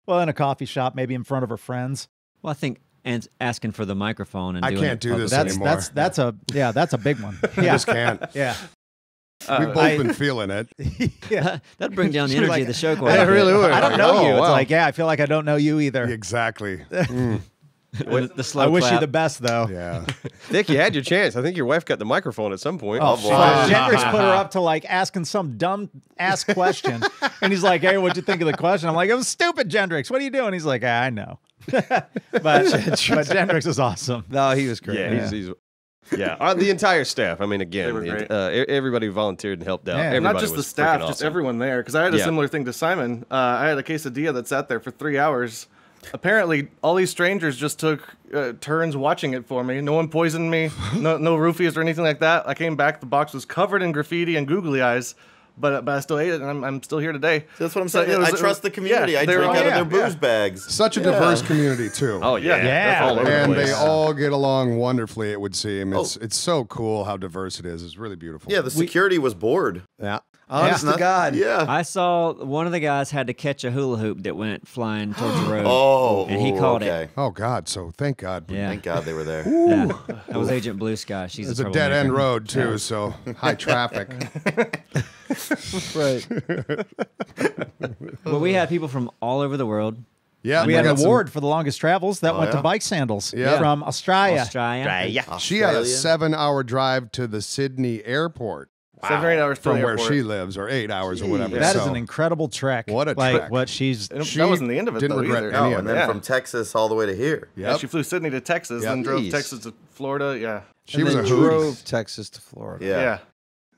in a coffee shop, maybe in front of her friends. Well, I think and asking for the microphone and I doing can't it do this publicly. anymore. That's a big one. I Yeah, just can't. yeah. We've both been feeling it. Yeah. That'd bring down the She was energy like, of the show quite I a bit. really would. I don't know Oh, you. It's wow. like, yeah, I feel like I don't know you either. Exactly. The slow I wish you clap. the best, though. Yeah. Dick, you had your chance. I think your wife got the microphone at some point. Oh, boy. Gendrix put her up to like asking some dumb ass question, and he's like, "Hey, what'd you think of the question?" I'm like, "It was stupid, Gendrix. What are you doing?" He's like, "I know." but Gendrix is awesome. No, he was great. Yeah, he's the entire staff. I mean, again, They were great. Everybody volunteered and helped out. Yeah. Everybody Not just the was staff, freaking just awesome. everyone there. Because I had a Yeah. similar thing to Simon. I had a quesadilla that sat there for 3 hours. Apparently, all these strangers just took turns watching it for me. No one poisoned me. No roofies or anything like that. I came back. The box was covered in graffiti and googly eyes. But I still ate it, and I'm still here today. That's what I'm So saying. it was- I trust the community. yeah, I they were drink all- out of yeah, their booze bags. Such a diverse community, too. Oh yeah, Yeah. They're all over And the they place. all get along wonderfully, it would seem. It's so cool how diverse it is. It's really beautiful. Yeah, the security was bored. Yeah. Honest to God. Yeah. I saw one of the guys had to catch a hula hoop that went flying towards the road. Oh, and he caught it. Oh, God. So thank God. Yeah. Thank God they were there. Yeah. That was Agent Blue Sky. She's It's a a dead end troublemaker. road, too, so high traffic. Right. Well, we had people from all over the world. Yeah. We had an got some- award for the longest travels that went yeah? to bike sandals Yeah. from Australia. Australia. She had a Australia. 7-hour drive to the Sydney airport 7 or 8 hours from the where airport. she lives, or 8 hours or whatever. That is so an incredible trek. What a like trek. what she's. And she that wasn't the end of it, didn't though, regret either. any Oh, of and it. then Yeah. from Texas all the way to here. Yeah, Yep. she flew Sydney to Texas, Yep. then drove Jeez. Texas to Florida. Yeah. She And was a then hoot. drove Texas to Florida. Yeah.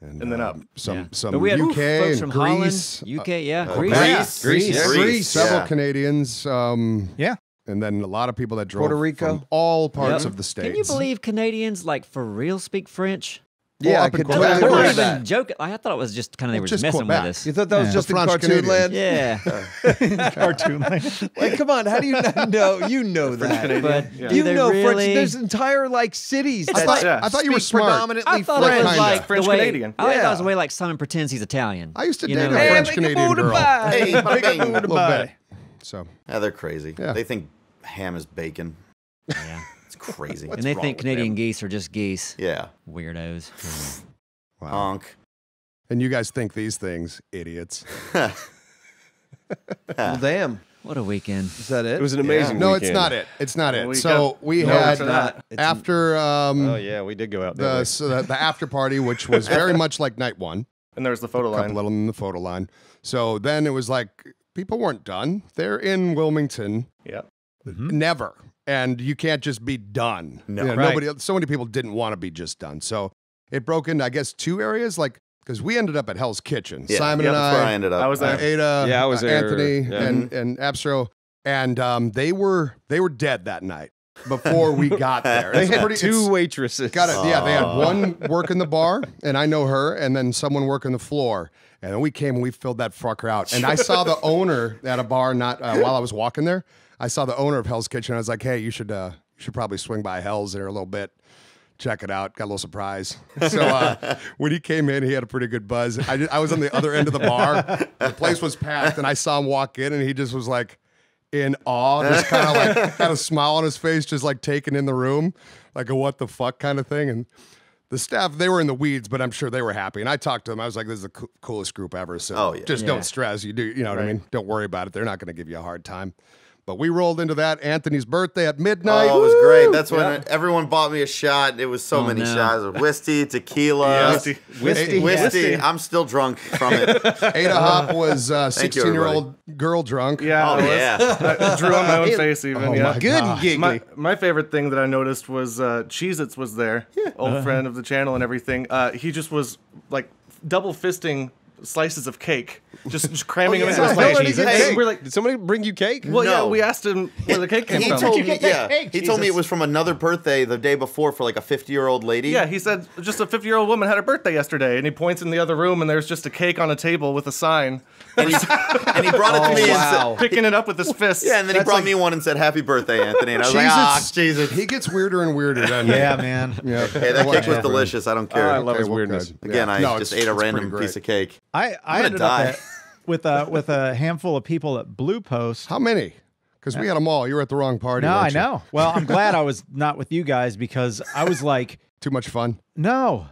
And then up. Some Yeah. some But we had UK folks and from Greece. Holland, UK, yeah, Oh, Greece. Greece. Greece. Yeah. Several Yeah. Canadians. Yeah. and then a lot of people that drove Puerto Rico? from all parts Yep. of the states. Can you believe Canadians like for real speak French? Yeah, I up in could Quebec. totally We're not believe even that. joking. I thought it was just kind of they were just messing Quebec. with us. You thought that was Yeah. just in French cartoon Canadians. land? Yeah, Cartoon land. Like, come on, how do you not know? You know that. but Yeah. do You they know really? French. There's entire like cities that I thought you were speak smart. predominantly I thought French. it was Kinda. like French the way, Canadian. I like that was Yeah. the way like Simon pretends he's Italian. I used to You date know, a like- French Canadian girl. Hey, bada bing. A little bit. So Yeah, they're crazy. Yeah. They think ham is bacon. Yeah. It's crazy. And they wrong think with Canadian them? geese are just geese. Yeah. Weirdos. wow. Honk. And you guys think these things, idiots. Well, damn. What a weekend. Is that it? It was an amazing No, weekend. it's not it. It's not it. We So got we nowhere had for that. after Oh yeah, we did go out there. the after party, which was very much like night one. And there's the photo A couple line. of them in the photo line. So then it was like people weren't done. They're in Wilmington. Yeah. Never. And you can't just be done. No. You know, Right. nobody. So many people didn't want to be just done. So it broke into, I guess, two areas. Like because we ended up at Hell's Kitchen. Yeah. Simon and That's where I I ended up. I was there. Ada, Yeah, I was there. Anthony, Yeah. and Abstro, and they were dead that night before we got there. They It's had pretty- two it's- waitresses. Got it. Yeah, they had one working the bar, and I know her, and then someone working the floor. And then we came and we filled that fucker out. And I saw the owner at a bar not while I was walking there. I saw the owner of Hell's Kitchen. I was like, hey, you should probably swing by Hell's there a little bit. Check it out. Got a little surprise. So when he came in, he had a pretty good buzz. I was on the other end of the bar. The place was packed, and I saw him walk in, and he just was like in awe, just kind of like had a smile on his face, just like taking in the room, like a what the fuck kind of thing. And the staff, they were in the weeds, but I'm sure they were happy. And I talked to them. I was like, this is the coolest group ever. So just Yeah. don't stress. You know what I mean? Don't worry about it. They're not going to give you a hard time. But we rolled into that Anthony's birthday at midnight. Oh, it was great. That's when everyone bought me a shot. It was so many no. shots of whiskey, tequila, Whiskey. whiskey. I'm still drunk from it. Ada Hop was Thank you, 16-year-old girl drunk. Yeah. Oh I was. yeah. I drew on my own face even. Oh yeah. my Good and God. giggly. My favorite thing that I noticed was Cheez-Its was there, old friend of the channel and everything. He just was like double fisting slices of cake, just cramming them into his How the hell plate. did he get Hey, cake? we're like, Did somebody bring you cake? well, yeah, No. we asked him where the cake came He from. told me, get that yeah. cake? He told me it Jesus. was from another birthday the day before for like a 50-year-old lady. Yeah, he said just a 50-year-old woman had her birthday yesterday, and he points in the other room, and there's just a cake on a table with a sign, and he brought it to me and wow. said, picking it up with his fist. yeah, and then he brought me one and said, "Happy birthday, Anthony." And I was like, Jesus. Jesus. He gets weirder and weirder, doesn't he? Yeah, man. Yeah. Hey, that cake was delicious. I don't care. I love his well, weirdness. good. Again, Yeah. I No, just it's- ate a it's random pretty great. piece of cake. I gonna ended die. up with a handful of people at Blue Post. How many? Because we had them all. You were at the wrong party. No, I weren't you? know. Well, I'm glad I was not with you guys because I was like, Too much fun. no,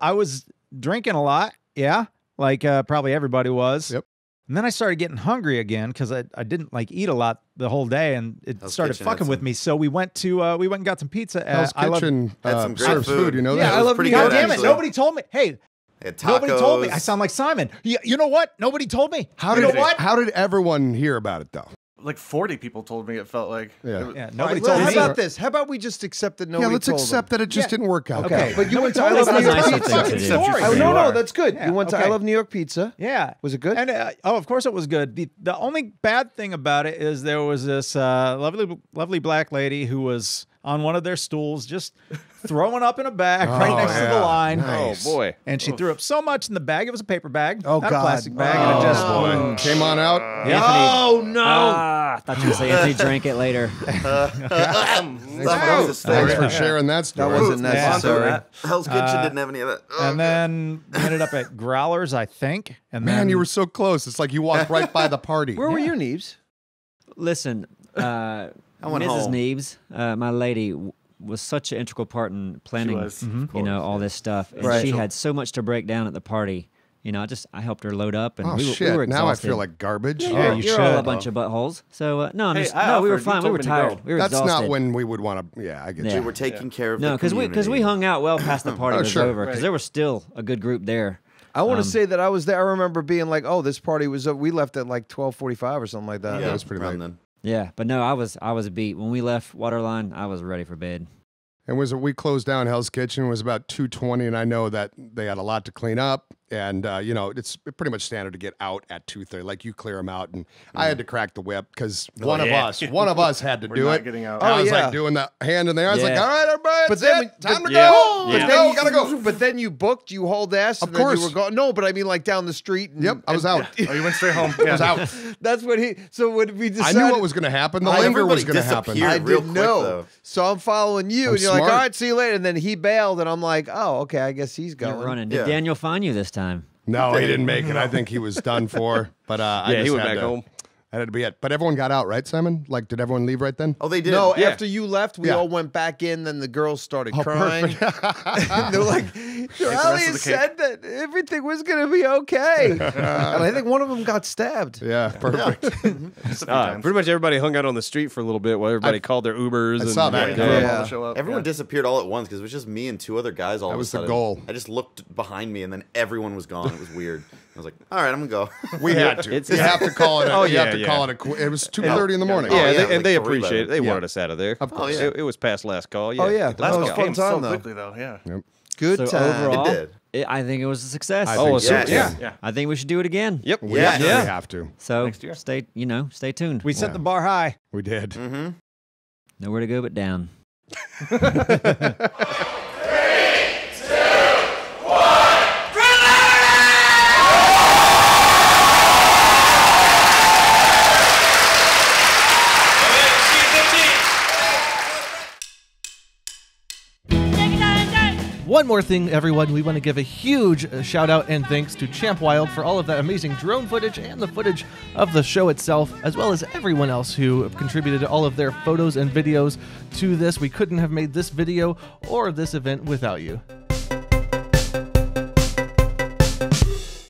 I was drinking a lot. Yeah, like probably everybody was. Yep. And then I started getting hungry again because I didn't like eat a lot the whole day, and it Hell's started Kitchen had fucking with some- me. So we went and got some pizza at Hell's I Love. Kitchen Had some great serves food. food. You know Yeah, that? I was love pretty New York. good, Damn it! actually. Nobody told me. Hey, They had nobody told me. tacos. I sound like Simon. You know what? Nobody told me. How you did know what? How did everyone hear about it though? Like 40 people told me it felt like. Yeah. It was- Yeah, All nobody right, told how me. about this? How about we just accept that nobody Yeah, let's told accept them? that it just didn't work out. Okay, but you went to I told Love us New that's York a nice Pizza. thing to do. Story. Oh, You no, are. that's good. Yeah, You went to I okay. Love New York Pizza. Yeah. Was it good? And of course it was good. The only bad thing about it is there was this lovely black lady who was on one of their stools just throwing up in a bag right next to the yeah. line. Nice. Oh boy. And she threw up so much in the bag. It was a paper bag, Oh, not God. a plastic bag. And it just Came on out. Anthony, Oh no! I thought you were saying Anthony drank it later. That was a story. Thanks for sharing that That story. wasn't Yeah. necessary. Hell's Kitchen didn't have any of that. and then we ended up at Growlers, I think. And Man, then you were so close. It's like you walked right by the party. Where were you, Neebs? Listen, went Mrs. home. Neebs, my lady, was such an integral part in planning, was, you know, all this stuff. And Right. she had so much to break down at the party. You know, I helped her load up, and Oh we shit! were Now I exhausted. feel like garbage. Yeah, you You're all a should. bunch of buttholes. So no, I'm Hey, just, I no, we were offered. You fine. We told were me to tired. go. We were That's exhausted. not when we would want to. Yeah, I get Yeah. you. We were taking care of No, the because community. we hung out well past the party Oh, was sure. over because Right. there was still a good group there. I want to say that I was there. I remember being like, "Oh, this party was." We left at like 12:45 or something like that. Yeah, it was pretty around late. then. Yeah, but no, I was beat when we left Waterline. I was ready for bed. And we closed down Hell's Kitchen. It was about 2:20, and I know that they had a lot to clean up. and you know, it's pretty much standard to get out at 2:30. Like you clear them out, and I had to crack the whip because one of us had to do not it. getting out. And I Oh, was yeah. like doing the hand in there. I was like, Yeah. all right, everybody, But that's then it. Time to yeah. go. But Let's then go. you Gotta go. But then you booked, you hauled ass, and Of then course. you were going. No, but I mean, like down the street. And, Yep, I was out. Oh, you went straight home. I was out. That's what he. So when we I decided, knew what was going to happen. The linger was going to happen. disappeared. I real didn't quick, know. though. So I'm following you, I'm and you're like, smart. all right, see you later. And then he bailed, and I'm like, oh, okay, I guess he's You're going. running. Did Yeah. Daniel find you this time? No, he didn't make it. I think he was done for. But I Yeah, just he went had back to- home. That had to be it. But everyone got out, right, Simon? Like, did everyone leave right then? Oh, they did. No, Yeah. after you left, we Yeah. all went back in. Then the girls started Oh, crying. And they're like, rest Charlie of the said that everything was going to be okay. And I think one of them got stabbed. Yeah, perfect. Just a few times. Pretty much everybody hung out on the street for a little bit while everybody called their Ubers. I and, saw that. Waiting Yeah. for them Yeah. all to show up. Everyone Yeah. disappeared all at once because it was just me and two other guys all That of a was the sudden. goal. I just looked behind me and then everyone was gone. It was weird. I was like, all right, I'm going to go. We had to. You have to call it. You have to call it a. It was 2:30 in the morning. Oh, Yeah, yeah, they, like and they 3 appreciate it. They Yeah. wanted us out of there. Of course. yeah. It was past last call. Yeah. Oh, yeah. Get the That fuck was out. fun Came time, so though. quickly, though. Yeah. Good So time. overall, It did. I think it was a success. I Oh, think it's so. super. Yeah. I think we should do it again. Yep. We Yeah. absolutely have to. So Next year. stay tuned. We set the bar high. We did. Nowhere to go but down. One more thing, everyone. We want to give a huge shout out and thanks to Champ Wild for all of that amazing drone footage and the footage of the show itself, as well as everyone else who contributed all of their photos and videos to this. We couldn't have made this video or this event without you.